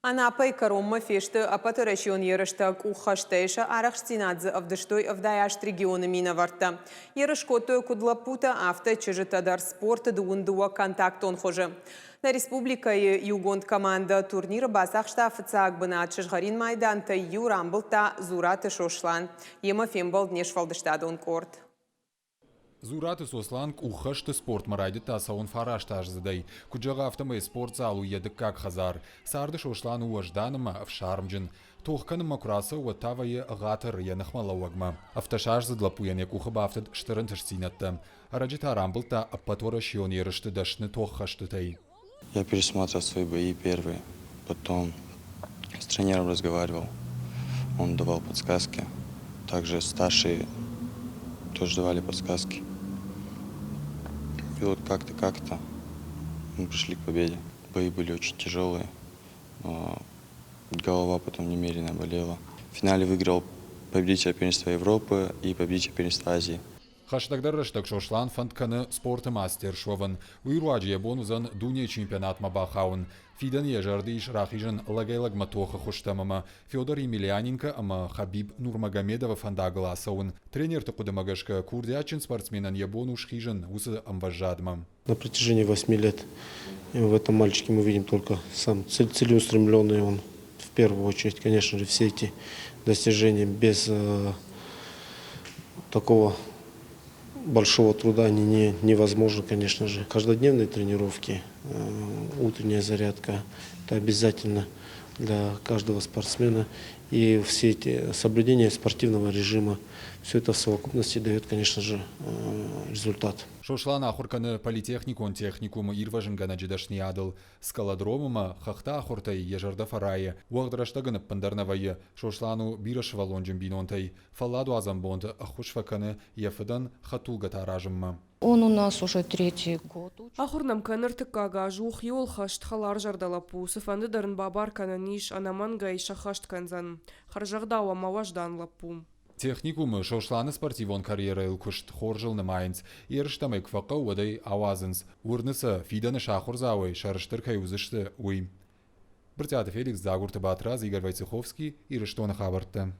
Анапай Каромма фешты апатырашион ерыштак ухаштайша арахштинадзе авдыштой авдаяшт регионы минаварта. Ерышкоты кудлапута авто чижитадар спорта дуындуа контактон хожи. На республика югонд команда турнира басахшта официак бына чижгарин майданта юрамбылта зураты шошлан. Ема фембал днешфалдыштадон корт. Зураты сослан ухашты спорт марайды тасауын фараштаж зыдай. Куджаға автомай спорт залу едік как хазар. Сарды шошлан уажданыма в шармджин. Тухканыма курасы уаттавайы ғатыр янықмалауагма. Автошаж зыдлапуян якухыба автод штырын тышсинатты. Араджита рамбылта аппатора шион ерышты дашны тухашты тай. Я пересмотрел свои бои первые, потом с тренером разговаривал, он давал подсказки. Также старшие тоже давали подсказки. И вот как-то мы пришли к победе. Бои были очень тяжелые, но голова потом немерено болела. В финале выиграл победитель первенства Европы и победитель первенства Азии. Хаштагдар раштак шошлан фантканы спорты мастер шован. Уйруаджи ябонузан дуния чемпионат мабахаун. Фидан ежарды иш рахижан лагайлаг матоха хуштамама. Федор Емельяненко ама Хабиб Нурмагомедова фандагласаун. Тренер такудамагашка курдячин спортсменан ябону шхижан усы амважадмам. На протяжении 8 лет в этом мальчике мы видим только сам целеустремленный он. В первую очередь, конечно же, все эти достижения без такого большого труда они невозможны, конечно же. Каждодневные тренировки, утренняя зарядка – это обязательно для каждого спортсмена. И все эти соблюдения спортивного режима, все это в совокупности дает, конечно же, результат. Шошлан ахурканы политехникон техникум ирважын гана джидашни адыл. Скаладромыма хахта ахуртай ежарда фарайы. Уағдыраштагыны пандарнавайы. Шошлану бираш валонжын бинонтай. Фалладу азамбонды ахушфаканы ефыдан хатулга таражымма. Он у нас уже третий год. Ахурнам каныртык кага жух юл хашт халар жардалапу. Сыфанды дарын бабар кананиш анамангай шахашт канзан. Харжагдауа маваждан лапу. Техникумы шошланы спортивон карьера илкушт хоржылны майнц. Ерштамай квақа уадай авазынс. Урныса фиданы шахурзауай шарыштыр кайузышты уй. Біртяты Феликс Загурты Батраз, Игорь Войцеховский, Ирыштоны хабарты.